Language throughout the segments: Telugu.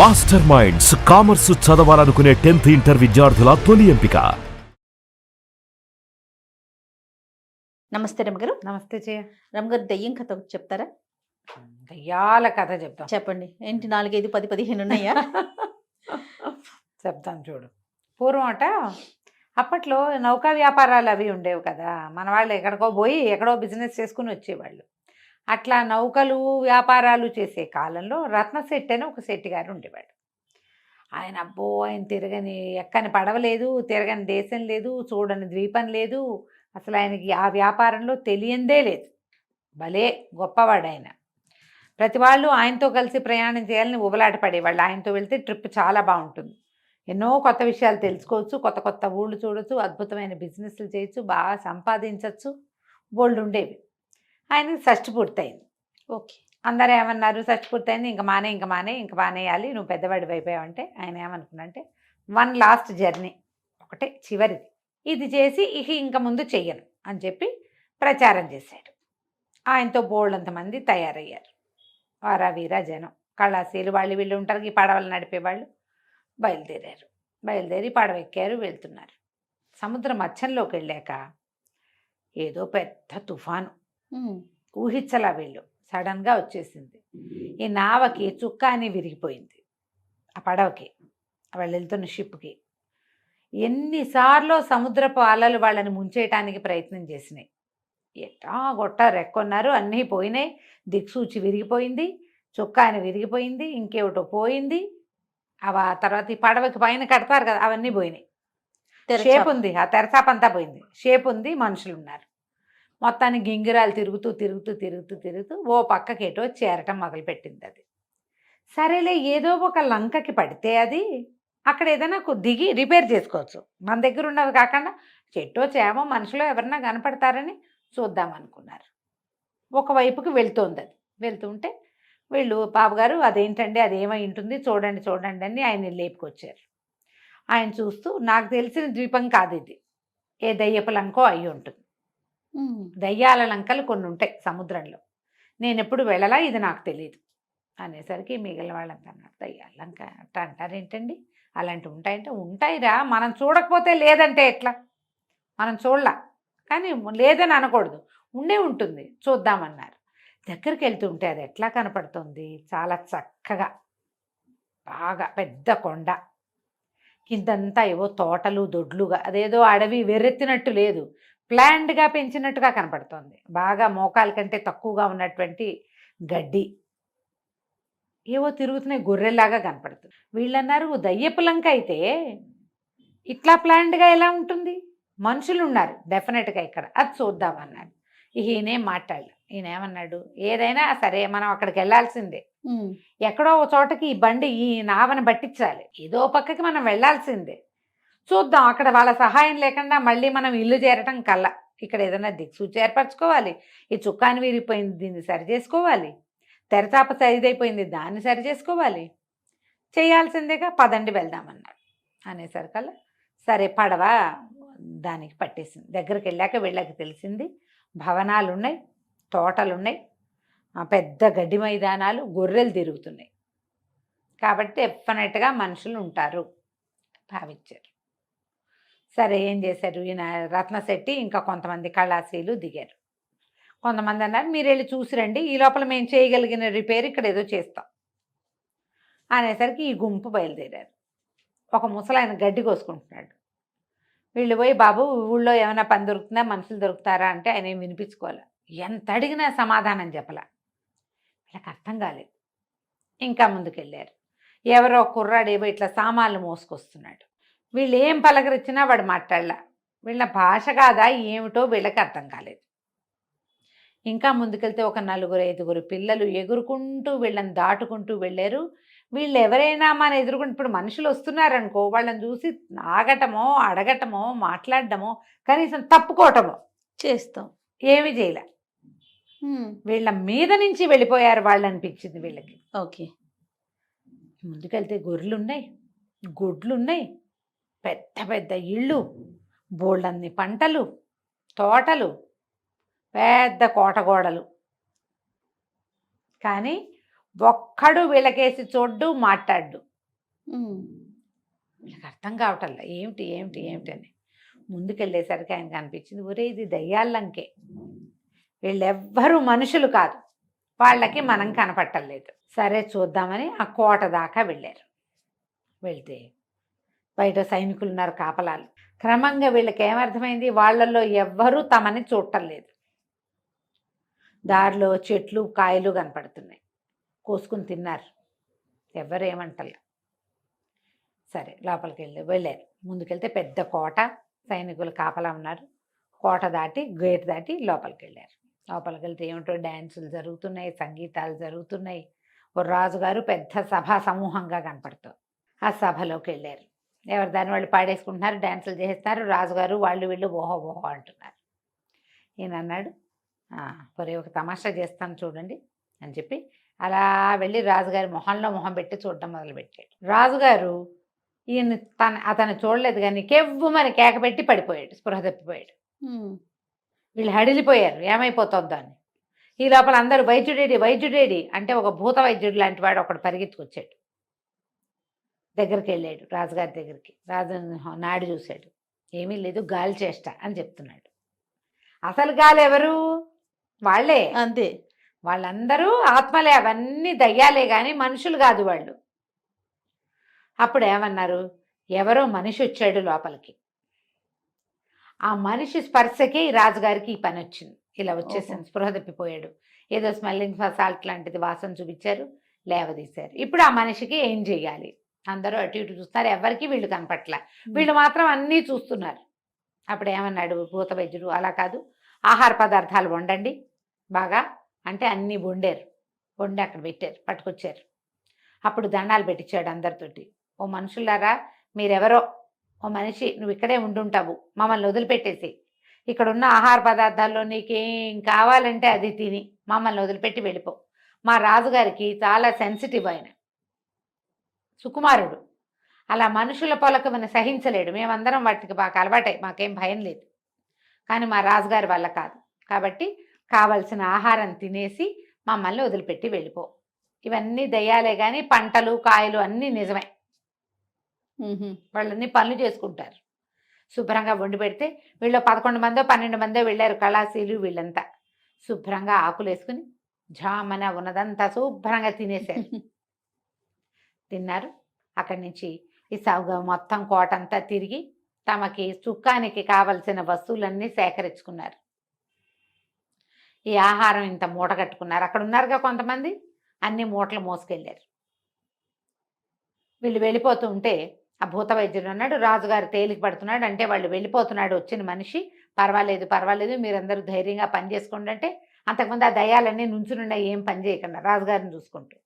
మాస్టర్ మైండ్స్ కామర్స్ చదవాలనుకునే 10th ఇంటర్ విద్యార్థుల తొలి ఎంపిక. నమస్తే రమగారు. నమస్తే జయ. రమగారు, దెయ్యం కథ ఒకటి చెప్తారా? దయ్యాల కథ చెప్తాం. చెప్పండి. ఏంటి 4, 5, 10, 15 ఉన్నాయా? చెప్తాను చూడు. పూర్వం అప్పట్లో నౌకా వ్యాపారాలు అవి ఉండేవి కదా. మన వాళ్ళు ఎక్కడికో పోయి ఎక్కడో బిజినెస్ చేసుకుని వచ్చేవాళ్ళు. అట్లా నౌకలు వ్యాపారాలు చేసే కాలంలో రత్నశెట్టి అని ఒక శెట్టి గారు ఉండేవాడు. ఆయన తిరగని ఎక్కని పడవ లేదు, తిరగని దేశం లేదు, చూడని ద్వీపం లేదు. అసలు ఆయనకి ఆ వ్యాపారంలో తెలియందే లేదు. భలే గొప్పవాడు ఆయన. ప్రతి వాళ్ళు ఆయనతో కలిసి ప్రయాణం చేయాలని ఉబలాట పడేవాళ్ళు. ఆయనతో వెళ్తే ట్రిప్ చాలా బాగుంటుంది, ఎన్నో కొత్త విషయాలు తెలుసుకోవచ్చు, కొత్త కొత్త ఊళ్ళు చూడొచ్చు, అద్భుతమైన బిజినెస్లు చేయొచ్చు, బాగా సంపాదించవచ్చు, బోల్డ్ ఉండేవి. ఆయనకి షష్టి పూర్తయింది. ఓకే. అందరూ ఏమన్నారు, షష్టి పూర్తయింది, ఇంక మానేయాలి, నువ్వు పెద్దవాడి అయిపోయావంటే ఆయన ఏమనుకున్నంటే, 1 లాస్ట్ జర్నీ, ఒకటే చివరిది, ఇది చేసి ఇంక ముందు చెయ్యను అని చెప్పి ప్రచారం చేశాడు. ఆయనతో బోల్డంతమంది తయారయ్యారు. వారా వీరా జనం, కళాశీలు వాళ్ళు వీళ్ళు ఉంటారు, ఈ పడవలు నడిపేవాళ్ళు. బయలుదేరి పడవ ఎక్కారు, వెళ్తున్నారు. సముద్ర మధ్యంలోకి వెళ్ళాక ఏదో పెద్ద తుఫాను, ఊహించలా వీళ్ళు, సడన్గా వచ్చేసింది. ఈ నావకి చుక్క అని విరిగిపోయింది. ఆ పడవకి, వాళ్ళు వెళ్తున్న షిప్కి ఎన్నిసార్లు సముద్రపు అలలు వాళ్ళని ముంచేయటానికి ప్రయత్నం చేసినాయి. ఎట్టా గొట్ట రెక్కున్నారు, అన్నీ పోయినాయి. దిక్సూచి విరిగిపోయింది, చుక్క అని విరిగిపోయింది, ఇంకేమిటో పోయింది. తర్వాత ఈ పడవకి పైన కడతారు కదా, అవన్నీ పోయినాయి. షేప్ ఉంది, ఆ తెరచాపంతా పోయింది. షేప్ ఉంది, మనుషులు ఉన్నారు. మొత్తానికి గింగిరాలు తిరుగుతూ ఓ పక్కకేటో చేరటం మొదలుపెట్టింది. అది సరేలే, ఏదో ఒక లంకకి పడితే అది అక్కడ ఏదైనా దిగి రిపేర్ చేసుకోవచ్చు. మన దగ్గర ఉన్నవి కాకుండా చెట్టో చేమో మనుషులో ఎవరన్నా కనపడతారని చూద్దామనుకున్నారు. ఒకవైపుకి వెళ్తోంది. అది వెళ్తుంటే వీళ్ళు, బాబుగారు అదేంటండి, అదేమై ఉంటుంది, చూడండి అని ఆయన లేపుకొచ్చారు. ఆయన చూస్తూ, నాకు తెలిసిన ద్వీపం కాదు ఇది, ఏ దయ్యపు లంకో అయి ఉంటుంది. దయ్యాల లంకలు కొన్ని ఉంటాయి సముద్రంలో, నేను ఎప్పుడు వెళ్ళలా, ఇది నాకు తెలియదు అనేసరికి మిగిలిన వాళ్ళంతా అన్నారు, దయ్యాల లంక అట్లా అంటారేంటండి, అలాంటివి ఉంటాయంటే, ఉంటాయిరా, మనం చూడకపోతే లేదంటే ఎట్లా, మనం చూడలా కానీ లేదని అనకూడదు, ఉండే ఉంటుంది, చూద్దామన్నారు. దగ్గరికి వెళ్తుంటే అది ఎట్లా కనపడుతుంది, చాలా చక్కగా, బాగా పెద్ద కొండ, కిందంతా ఏవో తోటలు దొడ్లుగా, అదేదో అడవి వెర్రెత్తినట్టు లేదు, ప్లాండ్గా పెంచినట్టుగా కనపడుతోంది. బాగా మోకాల కంటే తక్కువగా ఉన్నటువంటి గడ్డి, ఏవో తిరుగుతున్నాయి, గొర్రెల్లాగా కనపడుతుంది. వీళ్ళన్నారు, దయ్యపు లంక అయితే ఇట్లా ప్లాండ్గా ఎలా ఉంటుంది, మనుషులు ఉన్నారు డెఫినెట్గా ఇక్కడ, అది చూద్దామన్నాడు. ఈయనేం మాట్లాడలే. ఈయన ఏమన్నాడు, ఏదైనా సరే మనం అక్కడికి వెళ్ళాల్సిందే, ఎక్కడో ఒక చోటకి ఈ బండి ఈ నావని పట్టించాలి, ఏదో పక్కకి మనం వెళ్ళాల్సిందే, చూద్దాం. అక్కడ వాళ్ళ సహాయం లేకుండా మళ్ళీ మనం ఇల్లు చేరటం కల్లా, ఇక్కడ ఏదైనా దిక్సూచి ఏర్పరచుకోవాలి, ఈ చుక్కాని విరిగిపోయింది దీన్ని సరి చేసుకోవాలి, తెరచాప సరిదైపోయింది దాన్ని సరి చేసుకోవాలి, చేయాల్సిందేగా, పదండి వెళ్దామన్నాడు. అనేసరికల్లా సరే పడవ దానికి పట్టేసింది. దగ్గరికి వెళ్ళాక వీళ్ళకి తెలిసింది, భవనాలు ఉన్నాయి, తోటలు ఉన్నాయి, పెద్ద గడ్డి మైదానాలు, గొర్రెలు తిరుగుతున్నాయి, కాబట్టి డెఫినెట్గా మనుషులు ఉంటారు భావించారు. సరే ఏం చేశారు, ఈయన రత్నశెట్టి ఇంకా కొంతమంది కళాశీలు దిగారు. కొంతమంది అన్నారు, మీరు వెళ్ళి చూసిరండి, ఈ లోపల మేము చేయగలిగిన రిపేర్ ఇక్కడ ఏదో చేస్తాం అనేసరికి ఈ గుంపు బయలుదేరారు. ఒక ముసలాయన గడ్డి కోసుకుంటున్నాడు. వీళ్ళు పోయి, బాబు ఊళ్ళో ఏమైనా పని దొరుకుతుందా, మనుషులు దొరుకుతారా అంటే ఆయన ఏం వినిపించుకోలే, ఎంత అడిగినా సమాధానం చెప్పలా. వీళ్ళకి అర్థం కాలేదు. ఇంకా ముందుకెళ్ళారు. ఎవరో కుర్రాడు ఏవో ఇట్లా సామాన్లు మోసుకొస్తున్నాడు. వీళ్ళు ఏం పలకరించినా వాడు మాట్లాడలా. వీళ్ళ భాష కాదా ఏమిటో వీళ్ళకి అర్థం కాలేదు. ఇంకా ముందుకెళ్తే ఒక 4-5 పిల్లలు ఎగురుకుంటూ వీళ్ళని దాటుకుంటూ వెళ్ళారు. వీళ్ళు ఎవరైనా మన ఎదురుకుంటూ, ఇప్పుడు మనుషులు వస్తున్నారనుకో, వాళ్ళని చూసి ఆగటమో అడగటమో మాట్లాడటమో కనీసం తప్పుకోవటమో చేస్తాం, ఏమీ చేయలే. వీళ్ళ మీద నుంచి వెళ్ళిపోయారు వాళ్ళు అనిపించింది వీళ్ళకి. ఓకే. ముందుకెళ్తే గొర్రెలున్నాయి, గుడ్లున్నాయి, పెద్ద పెద్ద ఇళ్ళు, బోళ్ళన్ని పంటలు, తోటలు, పెద్ద కోటగోడలు. కానీ ఒక్కడు వీళ్ళకేసి చూడ్డు, మాట్లాడ్డు. వీళ్ళకి అర్థం కావటంలా ఏమిటి ఏమిటి ఏమిటని. ముందుకెళ్ళేసరికి ఆయనకు అనిపించింది, ఒరే ఇది దయ్యాలంకే, వీళ్ళెవ్వరూ మనుషులు కాదు, వాళ్ళకి మనం కనపట్టలేదు. సరే చూద్దామని ఆ కోట దాకా వెళ్ళారు. వెళ్తే బయట సైనికులు ఉన్నారు, కాపలాలు. క్రమంగా వీళ్ళకి ఏమర్థమైంది, వాళ్ళల్లో ఎవ్వరూ తమని చూడటం లేదు. దారిలో చెట్లు కాయలు కనపడుతున్నాయి, కోసుకుని తిన్నారు, ఎవ్వరు ఏమంటలే. సరే లోపలికి వెళ్ళారు. ముందుకెళ్తే పెద్ద కోట, సైనికులు కాపలా ఉన్నారు. కోట దాటి గేట్ దాటి లోపలికి వెళ్ళారు. లోపలికి వెళ్తే ఏమిటో డ్యాన్సులు జరుగుతున్నాయి, సంగీతాలు జరుగుతున్నాయి. ఓ రాజుగారు పెద్ద సభా సమూహంగా కనపడుతుంది. ఆ సభలోకి వెళ్ళారు. ఎవరి దాన్ని వాళ్ళు పాడేసుకుంటున్నారు, డ్యాన్సులు చేస్తున్నారు. రాజుగారు వాళ్ళు వీళ్ళు ఓహో ఓహో అంటున్నారు. ఈయన అన్నాడు, పొరే ఒక తమాషా చేస్తాను చూడండి అని చెప్పి అలా వెళ్ళి రాజుగారి మొహంలో మొహం పెట్టి చూడడం మొదలుపెట్టాడు. రాజుగారు ఈయన అతను చూడలేదు కానీ కెవ్వుమని కేక పెట్టి పడిపోయాడు, స్పృహ తప్పిపోయాడు. వీళ్ళు హడిలిపోయారు, ఏమైపోతుందో అని. ఈ లోపల అందరూ వైద్యుడేడి వైద్యుడేడి అంటే ఒక భూత వైద్యుడు లాంటి వాడు ఒకడు పరిగెత్తుకొచ్చాడు. దగ్గరికి వెళ్ళాడు రాజుగారి దగ్గరికి. రాజు నాడి చూశాడు, ఏమీ లేదు, గాలి చేష్ట అని చెప్తున్నాడు. అసలు గాలి ఎవరు? వాళ్ళే, అంతే. వాళ్ళందరూ ఆత్మలే, అవన్నీ దయ్యాలే కానీ మనుషులు కాదు వాళ్ళు. అప్పుడు ఏమన్నారు, ఎవరో మనిషి వచ్చాడు లోపలికి. ఆ మనిషి స్పర్శకి రాజుగారికి ఈ పని వచ్చింది, ఇలా వచ్చేసింది, స్పృహ తప్పిపోయాడు. ఏదో స్మెల్లింగ్ సాల్ట్ లాంటిది వాసన చూపించారు, లేవదీశారు. ఇప్పుడు ఆ మనిషికి ఏం చెయ్యాలి? అందరూ అటు ఇటు చూస్తున్నారు, ఎవరికి వీళ్ళు కనపట్ల, వీళ్ళు మాత్రం అన్నీ చూస్తున్నారు. అప్పుడు ఏమన్నాడు భూత వైద్యుడు, అలా కాదు, ఆహార పదార్థాలు వండండి బాగా అంటే అన్నీ వండారు. వండి అక్కడ పెట్టారు, పట్టుకొచ్చారు. అప్పుడు దండాలు పెట్టించాడు అందరితోటి. ఓ మనుషులారా, మీరెవరో, ఓ మనిషి నువ్వు ఇక్కడే ఉండుంటావు, మమ్మల్ని వదిలిపెట్టేసి ఇక్కడున్న ఆహార పదార్థాల్లో నీకేం కావాలంటే అది తిని మమ్మల్ని వదిలిపెట్టి వెళ్ళిపో. మా రాజుగారికి చాలా సెన్సిటివ్, ఆయన సుకుమారుడు, అలా మనుషుల పొలకమని సహించలేడు. మేమందరం వాటికి బాగా అలవాటై మాకేం భయం లేదు, కానీ మా రాజుగారి వల్ల కాదు. కాబట్టి కావలసిన ఆహారం తినేసి మమ్మల్ని వదిలిపెట్టి వెళ్ళిపో. ఇవన్నీ దయ్యాలే కానీ పంటలు కాయలు అన్నీ నిజమే, వాళ్ళన్నీ పనులు చేసుకుంటారు. శుభ్రంగా వండి పెడితే వీళ్ళు 11 మందో 12 మందో వెళ్ళారు, కళాశీలు వీళ్ళంతా. శుభ్రంగా ఆకులు వేసుకుని జామన ఉన్నదంతా శుభ్రంగా తినేశారు. తిన్నారు. అక్కడి నుంచి ఈ సౌగా మొత్తం కోటంతా తిరిగి తమకి చుక్కానికి కావలసిన వస్తువులన్నీ సేకరించుకున్నారు. ఈ ఆహారం ఇంత మూట కట్టుకున్నారు. అక్కడ ఉన్నారుగా కొంతమంది, అన్ని మూటలు మోసుకెళ్ళారు. వీళ్ళు వెళ్ళిపోతూ ఉంటే ఆ భూత వైద్యుడు అన్నాడు, రాజుగారు తేలిక పడుతున్నాడు అంటే వాళ్ళు వెళ్ళిపోతున్నాడు వచ్చిన మనిషి, పర్వాలేదు పర్వాలేదు మీరందరూ ధైర్యంగా పని చేసుకోండి అంటే, అంతకుముందు ఆ దయ్యాలన్నీ నుంచునుండే ఏం పని చేయకుండా రాజుగారిని చూసుకుంటూ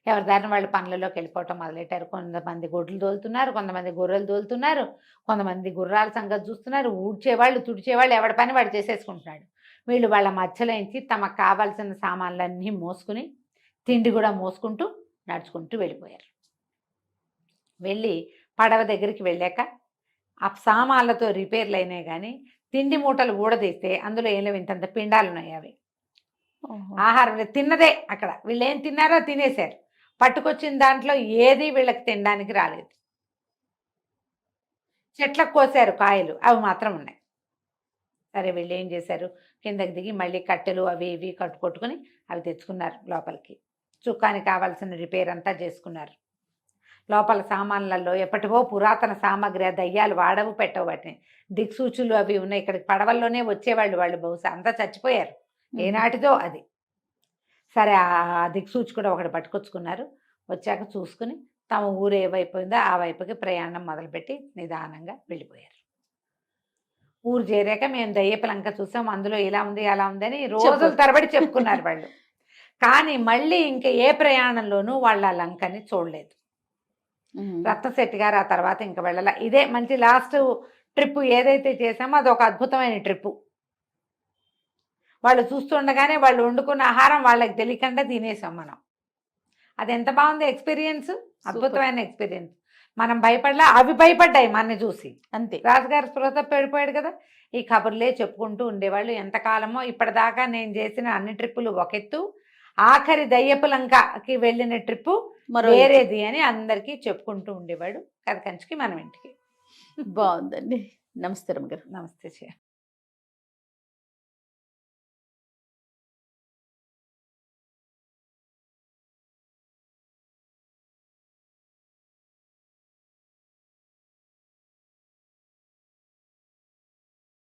ఎవరి దారిని వాళ్ళు పనులలోకి వెళ్ళిపోవటం మొదలెట్టారు. కొంతమంది గొడ్లు తోలుతున్నారు, కొంతమంది గొర్రెలు తోలుతున్నారు, కొంతమంది గుర్రాల సంగతి చూస్తున్నారు. ఊడ్చేవాళ్ళు తుడిచేవాళ్ళు ఎవరి పని వాడు చేసేసుకుంటున్నాడు. వీళ్ళు వాళ్ళ మధ్యలో నుంచి తమకు కావాల్సిన సామాన్లన్నీ మోసుకుని తిండి కూడా మోసుకుంటూ నడుచుకుంటూ వెళ్ళిపోయారు. వెళ్ళి పడవ దగ్గరికి వెళ్ళాక ఆ సామాన్లతో రిపేర్లు అయినాయి కానీ తిండి మూటలు ఊడదీస్తే అందులో ఏం లేవు, ఇంతంత పిండాలు ఉన్నాయి. అవి ఆహారం తిన్నదే. అక్కడ వీళ్ళు ఏం తిన్నారో తినేశారు. పట్టుకొచ్చిన దాంట్లో ఏది వీళ్ళకి తినడానికి రాలేదు. చెట్లకు కోసారు కాయలు, అవి మాత్రం ఉన్నాయి. సరే వీళ్ళు ఏం చేశారు, కిందకి దిగి మళ్ళీ కట్టెలు అవి ఇవి కట్టుకొట్టుకుని అవి తెచ్చుకున్నారు లోపలికి. చుక్కానికి కావాల్సిన రిపేర్ అంతా చేసుకున్నారు. లోపల సామాన్లలో ఎప్పటివో పురాతన సామాగ్రి, దయ్యాలు వాడవు పెట్టవు, వాటిని దిక్సూచులు అవి ఉన్నాయి. ఇక్కడికి పడవల్లోనే వచ్చేవాళ్ళు వాళ్ళు, బహుశా అంతా చచ్చిపోయారు ఏనాటిదో అది. సరే ఆ దిక్సూచి కూడా ఒకటి పట్టుకొచ్చుకున్నారు. వచ్చాక చూసుకుని తమ ఊరు ఏ వైపు ఉందో ఆ వైపుకి ప్రయాణం మొదలుపెట్టి నిదానంగా వెళ్ళిపోయారు. ఊరు చేరాక మేము దయ్యపు లంక చూసాం, అందులో ఇలా ఉంది అలా ఉందని రోజుల తరబడి చెప్పుకున్నారు వాళ్ళు. కానీ మళ్ళీ ఇంకా ఏ ప్రయాణంలోనూ వాళ్ళ ఆ లంకని చూడలేదు. రత్నశెట్టి గారు ఆ తర్వాత ఇంకా వెళ్ళాల. ఇదే మంచి లాస్ట్ ట్రిప్ ఏదైతే చేసామో అది ఒక అద్భుతమైన ట్రిప్పు. వాళ్ళు చూస్తుండగానే వాళ్ళు వండుకున్న ఆహారం వాళ్ళకి తెలియకుండా తినేసాం మనం. అది ఎంత బాగుంది ఎక్స్పీరియన్స్, అద్భుతమైన ఎక్స్పీరియన్స్. మనం భయపడలా, అవి భయపడ్డాయి మనని చూసి. అంతే. రాజుగారు స్పృహ తప్పిపోయాడు కదా. ఈ కబుర్లే చెప్పుకుంటూ ఉండేవాళ్ళు ఎంతకాలమో. ఇప్పటిదాకా నేను చేసిన అన్ని ట్రిప్పులు ఒక ఎత్తు, ఆఖరి దయ్యపు లంకకి వెళ్ళిన ట్రిప్పు మరో వేరేది అని అందరికీ చెప్పుకుంటూ ఉండేవాడు. కథ కంచికి మనం ఇంటికి. బాగుందండి. నమస్తే రమ్మగారు. నమస్తే.